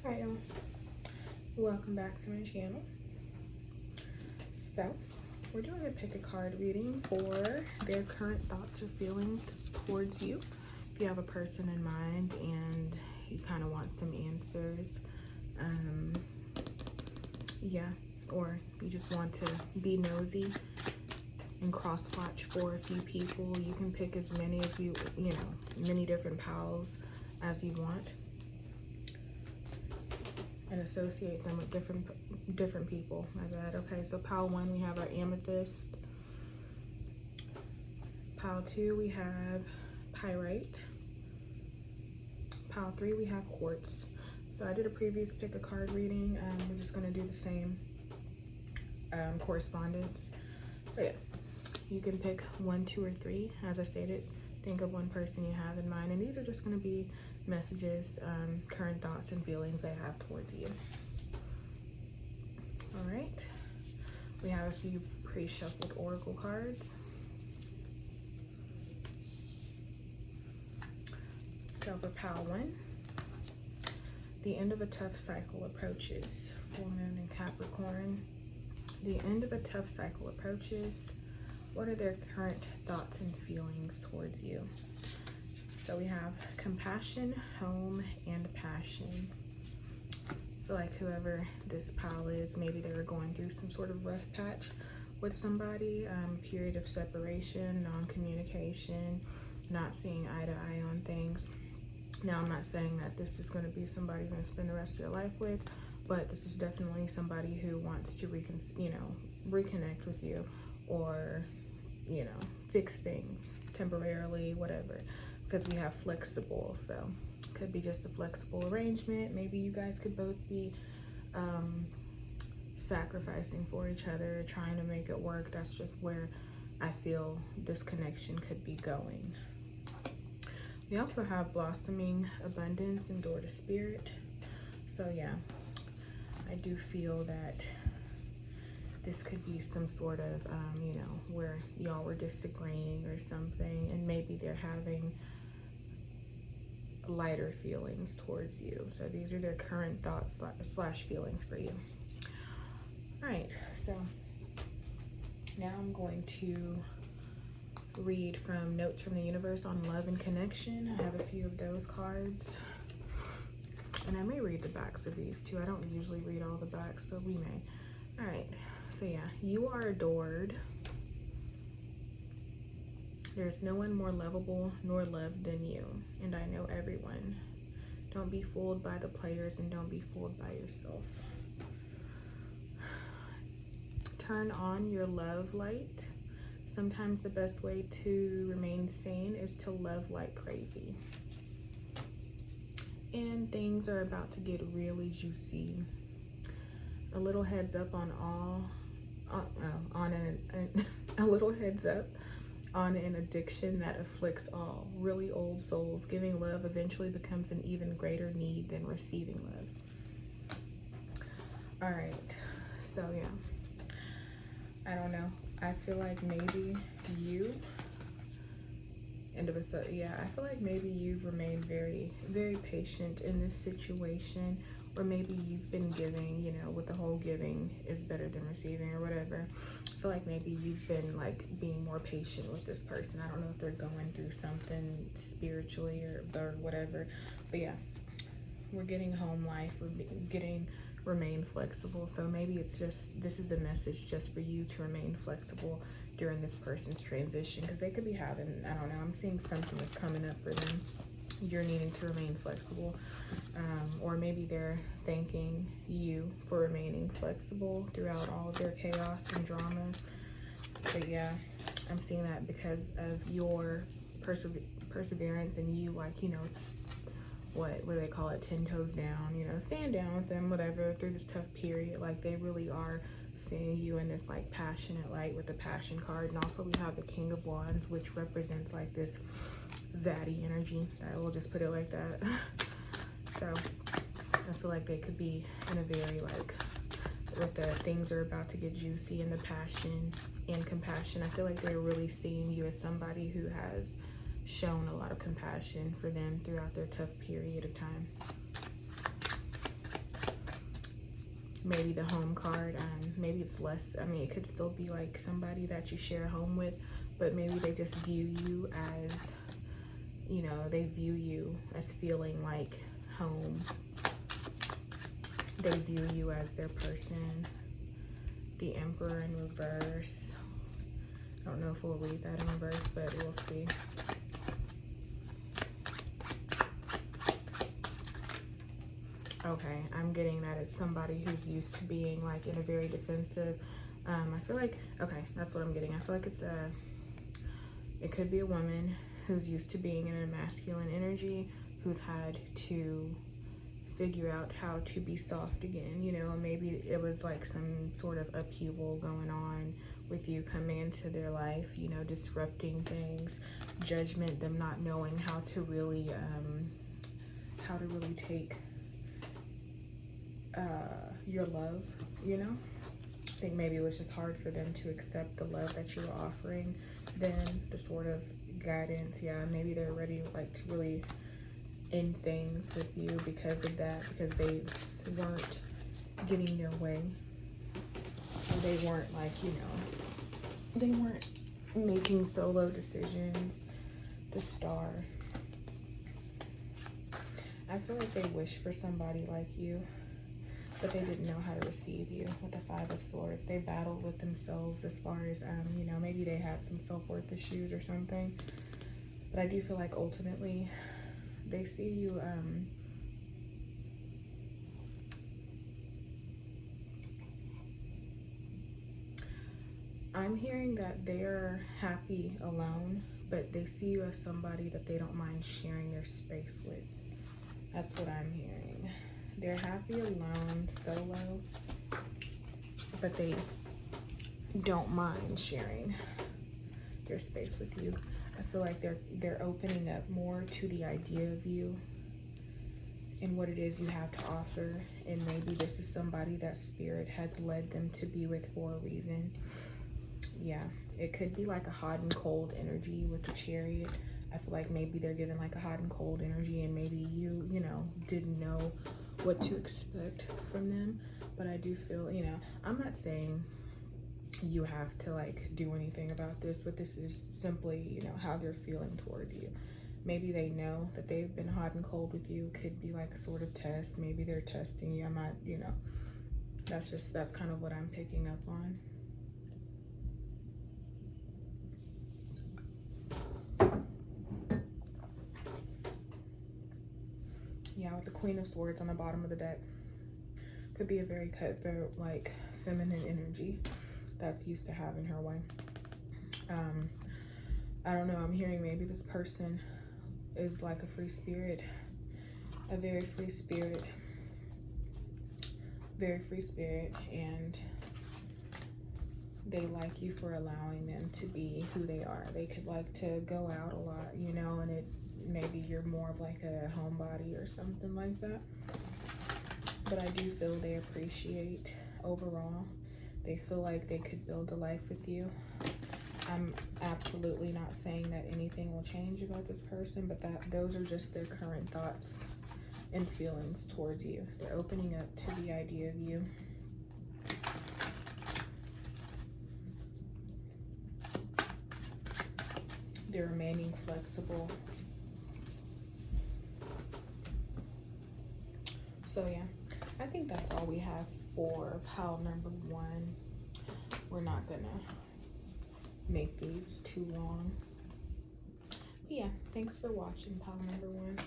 Hi y'all, welcome back to my channel. So we're doing a pick a card reading for their current thoughts or feelings towards you. If you have a person in mind and you kind of want some answers, yeah, or you just want to be nosy and cross watch for a few people, you can pick as many as many different pals as you want, and associate them with different people. My bad. Okay, so pile 1 we have our amethyst. Pile 2 we have pyrite. Pile 3 we have quartz. So I did a previous pick a card reading. We're just going to do the same correspondence. So yeah, you can pick 1, 2, or 3. As I stated, think of one person you have in mind, and these are just going to be messages, current thoughts and feelings they have towards you. All right, we have a few pre-shuffled oracle cards. So for pile 1, the end of a tough cycle approaches. Full moon in Capricorn. The end of a tough cycle approaches. What are their current thoughts and feelings towards you? So we have compassion, home, and passion. I feel like whoever this pile is, maybe they were going through some sort of rough patch with somebody, period of separation, non-communication, not seeing eye to eye on things. Now, I'm not saying that this is going to be somebody you're going to spend the rest of your life with, but this is definitely somebody who wants to reconnect with you, or fix things temporarily, whatever, because we have flexible. So it could be just a flexible arrangement. Maybe you guys could both be sacrificing for each other, trying to make it work. That's just where I feel this connection could be going. We also have blossoming abundance and door to spirit. So yeah, I do feel that this could be some sort of, where y'all were disagreeing or something, and maybe they're having lighter feelings towards you. So these are their current thoughts slash feelings for you. All right, so now I'm going to read from Notes from the Universe on Love and Connection. I have a few of those cards, and I may read the backs of these too. I don't usually read all the backs, but we may. All right, so yeah, you are adored. There's no one more lovable nor loved than you, and I know everyone. Don't be fooled by the players, and don't be fooled by yourself. Turn on your love light. Sometimes the best way to remain sane is to love like crazy. And things are about to get really juicy. A little heads up on a little heads up on an addiction that afflicts all. Really old souls. Giving love eventually becomes an even greater need than receiving love. All right, so yeah, I don't know. I feel like maybe you, I feel like maybe you've remained very, very patient in this situation, or maybe you've been giving, with the whole giving is better than receiving or whatever. I feel like maybe you've been like being more patient with this person. I don't know if they're going through something spiritually or whatever, but yeah, we're getting home life, remain flexible. So maybe it's just, this is a message just for you to remain flexible during this person's transition, because they could be having, I don't know, I'm seeing something that's coming up for them. You're needing to remain flexible, or maybe they're thanking you for remaining flexible throughout all of their chaos and drama. But yeah, I'm seeing that because of your perseverance, and you, what do they call it, 10 toes down, stand down with them, whatever, through this tough period. Like, they really are seeing you in this like passionate light with the passion card. And also we have the King of Wands, which represents like this zaddy energy. I will just put it like that. So I feel like they could be in a very with the things are about to get juicy, and the passion and compassion. I feel like they're really seeing you as somebody who has shown a lot of compassion for them throughout their tough period of time. maybe the home card, maybe it's less, I mean, it could still be like somebody that you share a home with, but maybe they just view you as, you know, they view you as feeling like home. They view you as their person. The Emperor in reverse. I don't know if we'll read that in reverse, but we'll see. Okay, I'm getting that it's somebody who's used to being like in a very defensive, I feel like, okay, that's what I'm getting. I feel like it could be a woman who's used to being in a masculine energy, who's had to figure out how to be soft again, you know. Maybe it was like some sort of upheaval going on with you coming into their life, you know, disrupting things, judgment, them not knowing how to really take your love, you know. I think maybe it was just hard for them to accept the love that you were offering, then the sort of guidance. Yeah, maybe they're ready like to really end things with you because of that, because they weren't getting their way. They weren't like, you know, they weren't making solo decisions. The Star. I feel like they wish for somebody like you, but they didn't know how to receive you. With the Five of Swords, they battled with themselves as far as, you know, maybe they had some self-worth issues or something. But I do feel like ultimately they see you, I'm hearing that they're happy alone, but they see you as somebody that they don't mind sharing their space with. That's what I'm hearing. They're happy alone, solo, but they don't mind sharing their space with you. I feel like they're opening up more to the idea of you and what it is you have to offer. And maybe this is somebody that Spirit has led them to be with for a reason. Yeah, it could be like a hot and cold energy with the Chariot. I feel like maybe they're giving like a hot and cold energy, and maybe you know, didn't know what to expect from them. But I do feel, you know, I'm not saying you have to like do anything about this, but this is simply, you know, how they're feeling towards you. Maybe they know that they've been hot and cold with you. Could be like a sort of test. Maybe they're testing you. I'm not, you know, that's kind of what I'm picking up on. Yeah, with the Queen of Swords on the bottom of the deck. Could be a very cutthroat, like feminine energy that's used to having her way. I don't know, I'm hearing maybe this person is like a free spirit, a very free spirit, and they like you for allowing them to be who they are. They could like to go out a lot, you know, and maybe you're more of like a homebody or something like that. But I do feel they appreciate overall. They feel like they could build a life with you. I'm absolutely not saying that anything will change about this person, but those are just their current thoughts and feelings towards you. They're opening up to the idea of you. They're remaining flexible. So yeah, I think that's all we have for pile number 1. We're not gonna make these too long. But yeah, thanks for watching pile number 1.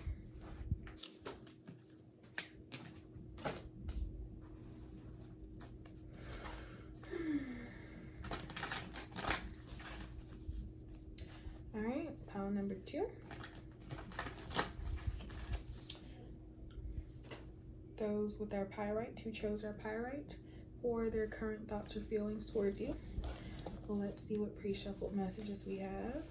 All right, pile number 2. Those with our pyrite who chose our pyrite for their current thoughts or feelings towards you. Let's see what pre-shuffled messages we have.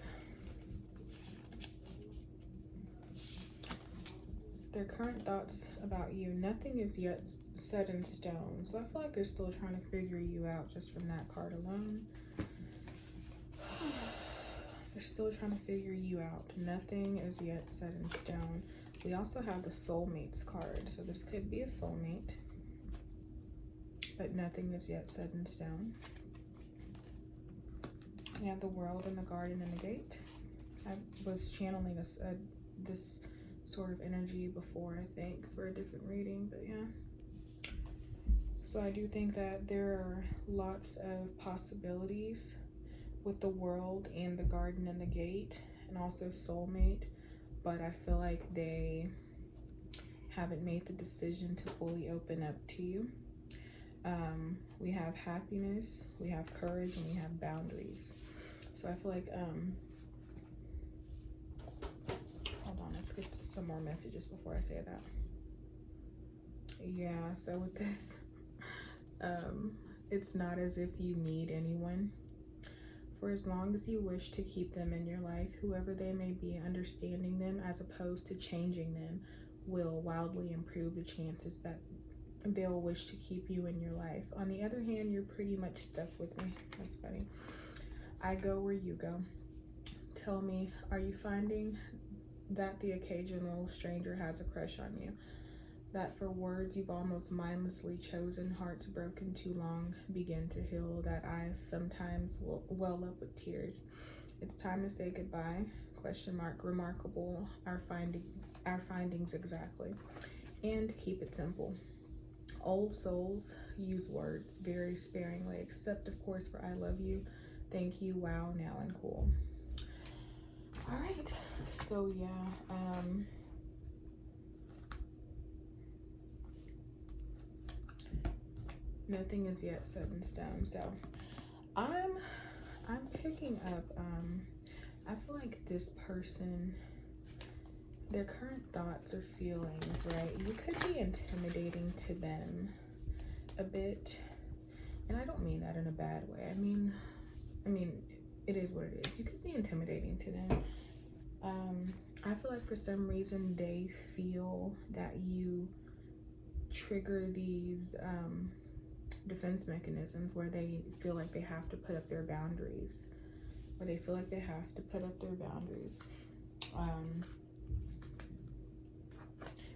Their current thoughts about you. Nothing is yet set in stone. So I feel like they're still trying to figure you out just from that card alone. They're still trying to figure you out. Nothing is yet set in stone. We also have the soulmates card. So this could be a soulmate. but nothing is yet set in stone. We have the World and the Garden and the Gate. I was channeling this sort of energy before, I think, for a different reading, but yeah. So I do think that there are lots of possibilities with the World and the Garden and the Gate, and also soulmate, but I feel like they haven't made the decision to fully open up to you. We have happiness, we have courage, and we have boundaries. So I feel like, hold on, let's get some more messages before I say that. Yeah, so with this, it's not as if you need anyone. For as long as you wish to keep them in your life, whoever they may be, understanding them as opposed to changing them will wildly improve the chances that they'll wish to keep you in your life. On the other hand, you're pretty much stuck with me. That's funny. I go where you go. Tell me, are you finding that the occasional stranger has a crush on you? That for words you've almost mindlessly chosen, hearts broken too long begin to heal, that eyes sometimes will well up with tears. It's time to say goodbye, question mark, remarkable, our findings exactly. And keep it simple. Old souls use words very sparingly, except of course for I love you, thank you, wow, now, and cool. All right, so yeah, nothing is yet set in stone. So I'm picking up, I feel like this person, their current thoughts or feelings, right? You could be intimidating to them a bit. And I don't mean that in a bad way. I mean, it is what it is. You could be intimidating to them. I feel like for some reason they feel that you trigger these defense mechanisms where they feel like they have to put up their boundaries.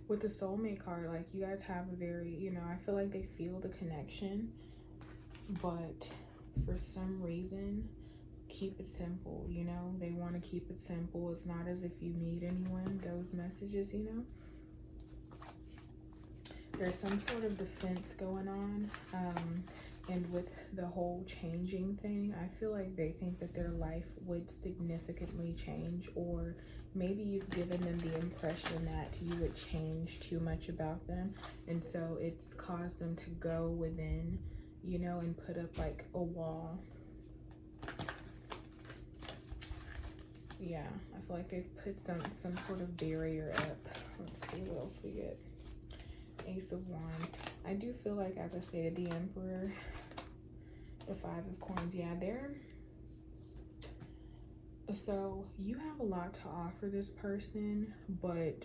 With the soulmate card, like you guys have a very, I feel like they feel the connection, but for some reason, keep it simple, they want to keep it simple. It's not as if you need anyone, those messages, there's some sort of defense going on. And with the whole changing thing, I feel like they think that their life would significantly change, or maybe you've given them the impression that you would change too much about them. And so it's caused them to go within, and put up like a wall. Yeah, I feel like they've put some sort of barrier up. Let's see what else we get. Ace of Wands. I do feel like, as I stated, the Emperor, the Five of Coins, yeah, so you have a lot to offer this person, but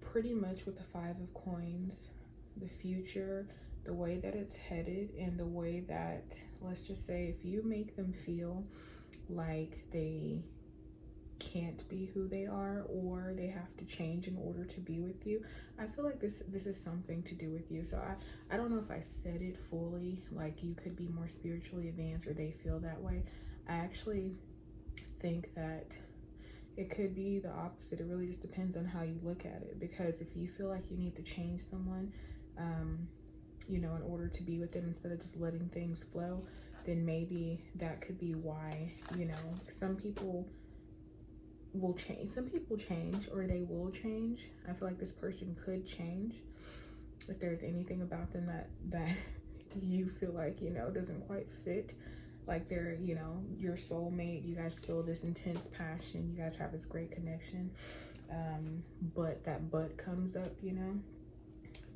pretty much with the Five of Coins, the future, the way that it's headed, and the way that, let's just say, if you make them feel like they can't be who they are, or they have to change in order to be with you, I feel like this is something to do with you. So I don't know if I said it fully, like you could be more spiritually advanced, or they feel that way. I actually think that it could be the opposite. It really just depends on how you look at it, because if you feel like you need to change someone, in order to be with them instead of just letting things flow, then maybe that could be why, some people will change. Some people change, or they will change. I feel like this person could change if there's anything about them that you feel like, doesn't quite fit. Like they're, your soulmate, you guys feel this intense passion, you guys have this great connection, but that but comes up,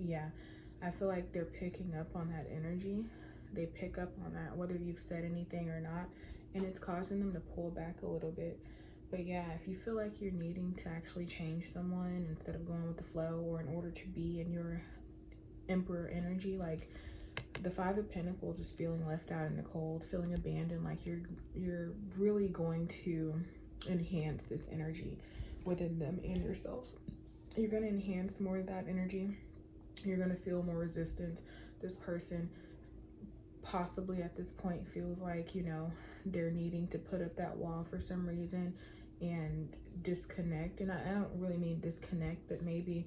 yeah, I feel like they're picking up on that energy. They pick up on that, whether you've said anything or not, and it's causing them to pull back a little bit. But yeah, if you feel like you're needing to actually change someone instead of going with the flow, or in order to be in your Emperor energy, like the Five of Pentacles is feeling left out in the cold, feeling abandoned, like you're really going to enhance this energy within them and yourself. You're going to enhance more of that energy, You're going to feel more resistance. This person possibly at this point feels like, you know, they're needing to put up that wall for some reason and disconnect. And I don't really mean disconnect, but maybe,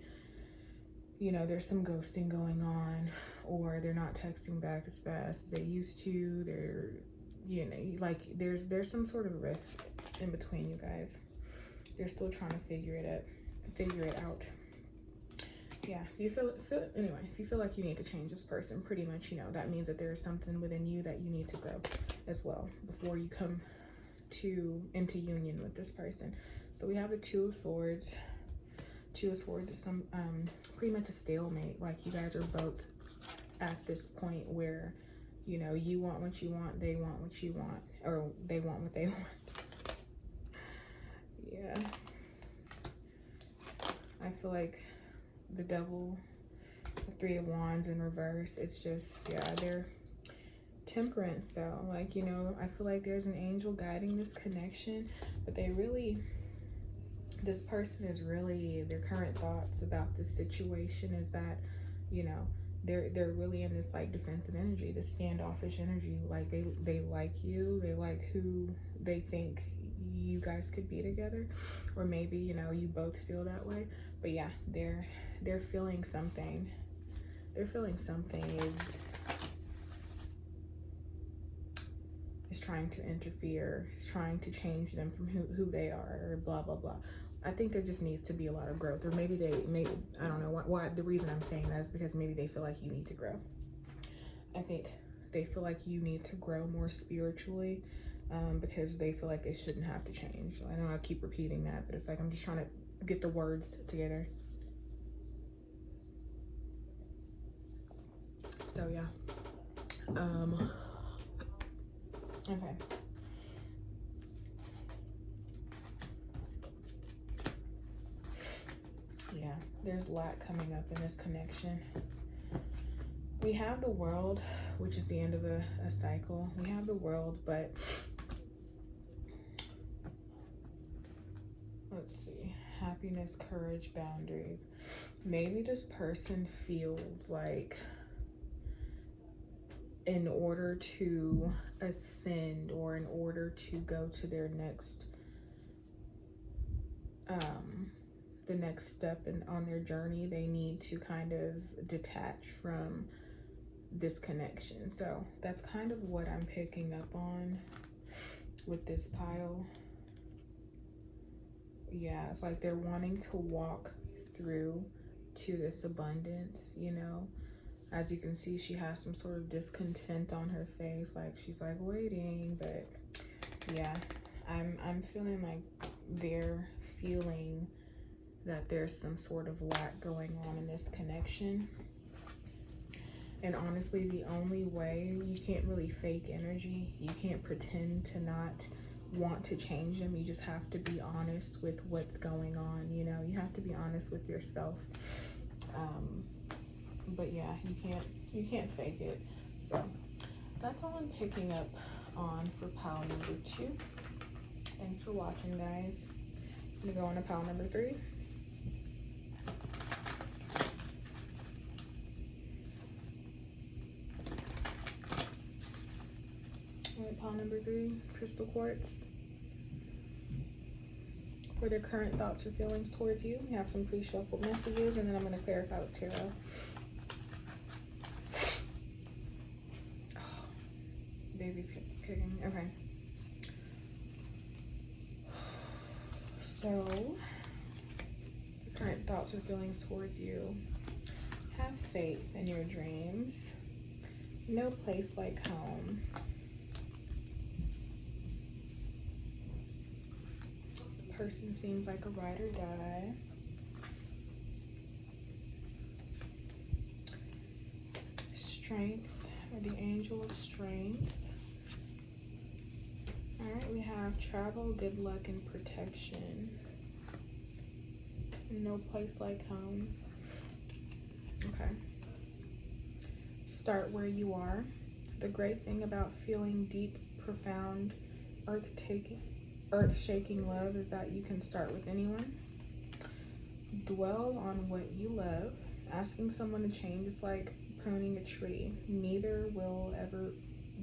you know, there's some ghosting going on, or they're not texting back as fast as they used to. They're, you know, like there's some sort of rift in between you guys. They're still trying to figure it out. Yeah, if you feel if you feel like you need to change this person, pretty much, you know, that means that there is something within you that you need to grow as well before you come into union with this person. So we have the Two of Swords. Two of Swords is some pretty much a stalemate. Like, you guys are both at this point where, you know, you want what you want, they want what you want, or they want what they want. Yeah, I feel like the Devil, the Three of Wands in reverse, it's just, yeah, they're Temperance though. Like, you know, I feel like there's an angel guiding this connection, but this person is really, their current thoughts about this situation is that, you know, they're really in this like defensive energy, this standoffish energy. Like they like you, they like who they think you guys could be together, or maybe, you know, you both feel that way. But yeah, they're feeling something. They're feeling something is trying to interfere, is trying to change them from who they are, or blah blah blah. I think there just needs to be a lot of growth, or maybe I don't know why the reason I'm saying that is because maybe they feel like you need to grow. I think they feel like you need to grow more spiritually, because they feel like they shouldn't have to change. I know I keep repeating that, but it's like I'm just trying to get the words together. So yeah. Okay. Yeah, there's lack coming up in this connection. We have the World, which is the end of a cycle. We have the World, but let's see. Happiness, courage, boundaries. Maybe this person feels like in order to ascend, or in order to go to their next the next step on their journey, they need to kind of detach from this connection. So that's kind of what I'm picking up on with this pile. Yeah, it's like they're wanting to walk through to this abundance, you know. As you can see, she has some sort of discontent on her face, like she's like waiting. But yeah, I'm feeling like they're feeling that there's some sort of lack going on in this connection. And honestly, the only way, you can't really fake energy. You can't pretend to not want to change them. You just have to be honest with what's going on. You know, you have to be honest with yourself. But yeah, you can't fake it. So that's all I'm picking up on for pile number 2. Thanks for watching, guys. I'm gonna go on to pile number 3. Pile number 3, crystal quartz. For their current thoughts or feelings towards you. We have some pre-shuffled messages, and then I'm going to clarify with tarot. Oh, baby's kicking. Okay. So, the current thoughts or feelings towards you. Have faith in your dreams. No place like home. Person seems like a ride or die. Strength, or the angel of strength. All right, we have travel, good luck, and protection. No place like home. Okay. Start where you are. The great thing about feeling deep, profound, earth-shaking love is that you can start with anyone. Dwell on what you love. Asking someone to change is like pruning a tree. Neither will ever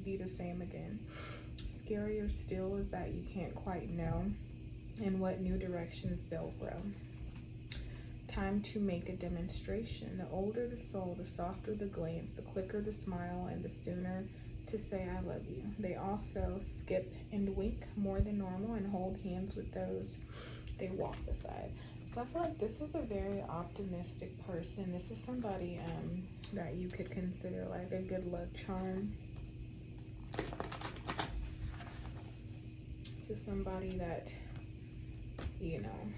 be the same again. Scarier still is that you can't quite know in what new directions they'll grow. Time to make a demonstration. The older the soul, the softer the glance, the quicker the smile, and the sooner to say I love you. They also skip and wink more than normal and hold hands with those they walk beside. So I feel like this is a very optimistic person. This is somebody that you could consider like a good luck charm. To somebody that, you know,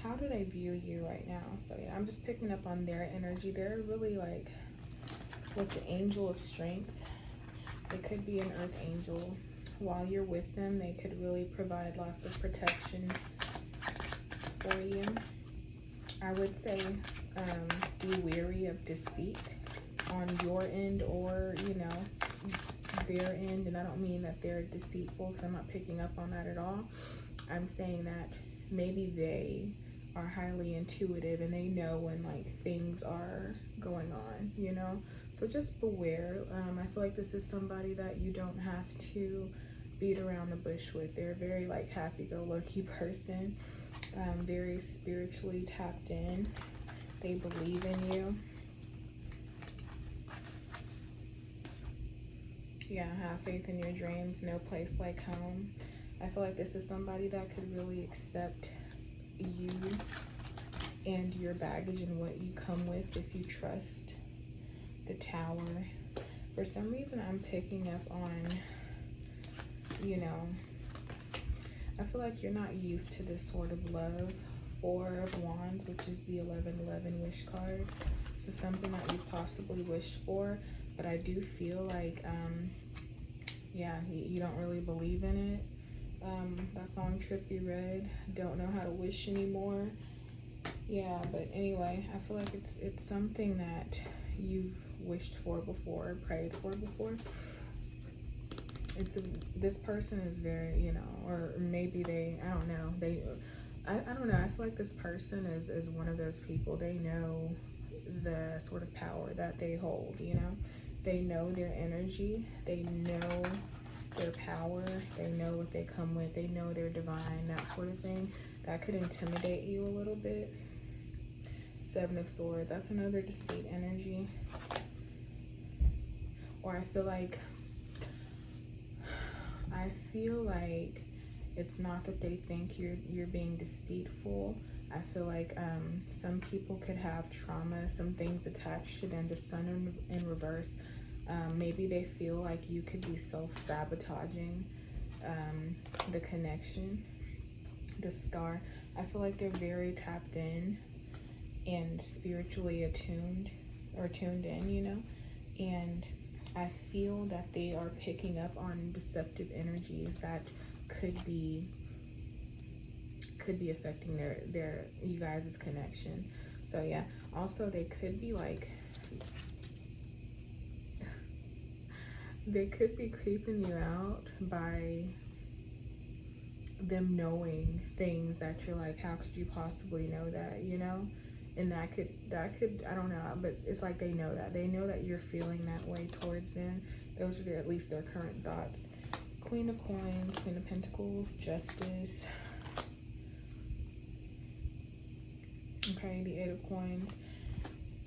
how do they view you right now? So yeah, I'm just picking up on their energy. They're really like with the angel of strength. It could be an earth angel. While you're with them, they could really provide lots of protection for you. I would say be wary of deceit on your end or, you know, their end. And I don't mean that they're deceitful, because I'm not picking up on that at all. I'm saying that maybe they are highly intuitive and they know when like things are going on, you know. So just beware. I feel like this is somebody that you don't have to beat around the bush with. They're a very like happy-go-lucky person, very spiritually tapped in. They believe in you. Yeah, have faith in your dreams. No place like home. I feel like this is somebody that could really accept you and your baggage and what you come with if you trust. The Tower. For some reason, I'm picking up on, you know, I feel like you're not used to this sort of love. Four of Wands, which is the 1111 wish card. This is something that you possibly wished for, but I do feel like, yeah, you don't really believe in it. That song Trippy Red, don't know how to wish anymore. Yeah, but anyway, I feel like it's something that you've wished for before, prayed for before. This person is very, you know, or maybe they, I don't know, I don't know, I feel like this person is one of those people. They know the sort of power that they hold, you know. They know their energy, they know their power, they know what they come with, they know they're divine, that sort of thing. That could intimidate you a little bit. Seven of Swords, that's another deceit energy. Or I feel like it's not that they think you're being deceitful. I feel like some people could have trauma, some things attached to them. The Sun in reverse. Maybe they feel like you could be self-sabotaging the connection. The Star. I feel like they're very tapped in and spiritually attuned or tuned in, you know. And I feel that they are picking up on deceptive energies that could be affecting their you guys' connection. So yeah, also they could be like they could be creeping you out by them knowing things that you're like, how could you possibly know that, you know? And that could I don't know, but it's like they know that you're feeling that way towards them. Those are at least their current thoughts. Queen of Coins, Queen of Pentacles, Justice. Okay, the Eight of Coins.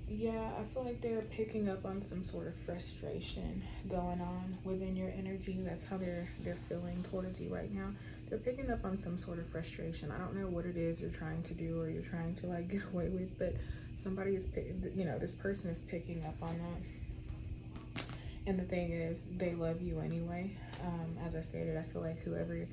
Yeah, I feel like they're picking up on some sort of frustration going on within your energy. That's how they're feeling towards you right now. They're picking up on some sort of frustration. I don't know what it is you're trying to do or you're trying to like get away with, but somebody is, you know, this person is picking up on that. And the thing is, they love you anyway. As I stated, I feel like whoever,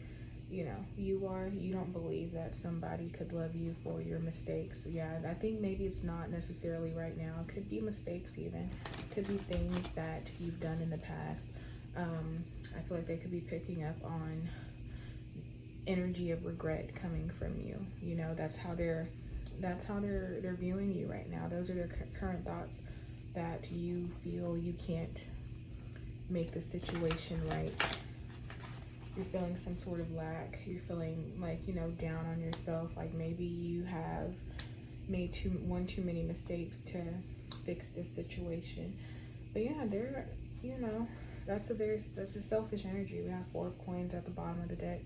you know, you are, you don't believe that somebody could love you for your mistakes. Yeah, I think maybe it's not necessarily right now. It could be mistakes even. It could be things that you've done in the past. I feel like they could be picking up on energy of regret coming from you. You know, that's how they're viewing you right now. Those are their current thoughts, that you feel you can't make the situation right. You're feeling some sort of lack. You're feeling like, you know, down on yourself. Like maybe you have, made one too many mistakes to fix this situation. But yeah, they're, you know, that's a selfish energy. We have 4 of coins at the bottom of the deck.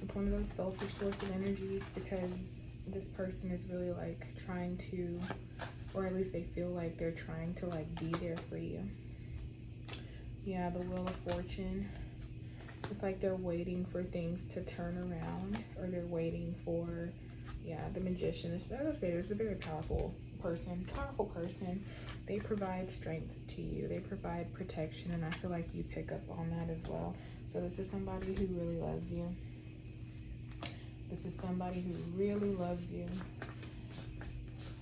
It's one of those selfish sorts of energies, because this person is really like trying to, or at least they feel like they're trying to like be there for you. Yeah, the Wheel of Fortune. It's like they're waiting for things to turn around, or they're waiting for, yeah, the Magician. As I say, it's a very powerful person. They provide strength to you. They provide protection, and I feel like you pick up on that as well. So this is somebody who really loves you. This is somebody who really loves you.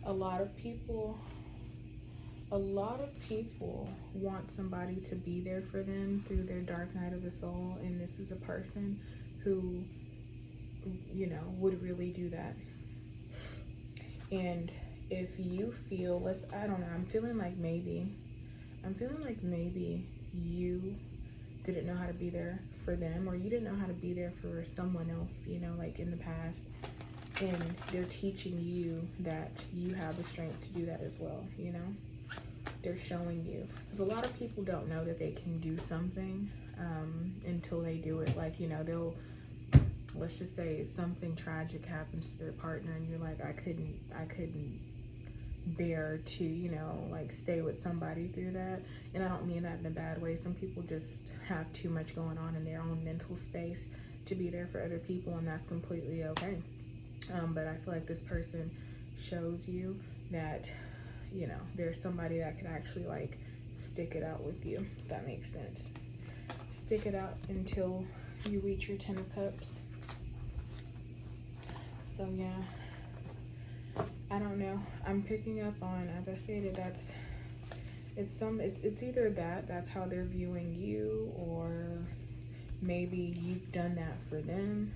A lot of people want somebody to be there for them through their dark night of the soul, and this is a person who, you know, would really do that. And if you feel, I don't know, I'm feeling like maybe you didn't know how to be there for them, or you didn't know how to be there for someone else, you know, like in the past. And they're teaching you that you have the strength to do that as well, you know? They're showing you. Because a lot of people don't know that they can do something until they do it. Like, you know, let's just say something tragic happens to their partner, and you're like, I couldn't bear to, you know, like stay with somebody through that. And I don't mean that in a bad way. Some people just have too much going on in their own mental space to be there for other people, and that's completely okay. But I feel like this person shows you that, you know, there's somebody that could actually like stick it out with you, if that makes sense. Stick it out until you reach your 10 of Cups. So yeah, I don't know. I'm picking up on, as I stated, it's either that's how they're viewing you, or maybe you've done that for them.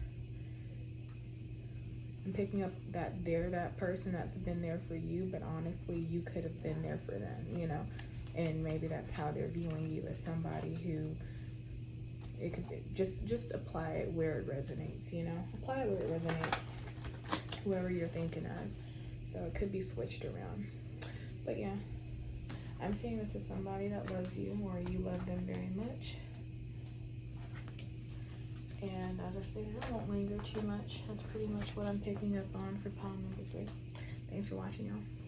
I'm picking up that they're that person that's been there for you, but honestly, you could have been there for them, you know? And maybe that's how they're viewing you, as somebody who, it could be, just apply it where it resonates, you know? Apply it where it resonates, whoever you're thinking of. So it could be switched around. But yeah, I'm seeing this as somebody that loves you, or you love them very much. And as I stated, I won't linger too much. That's pretty much what I'm picking up on for pile number 3. Thanks for watching, y'all.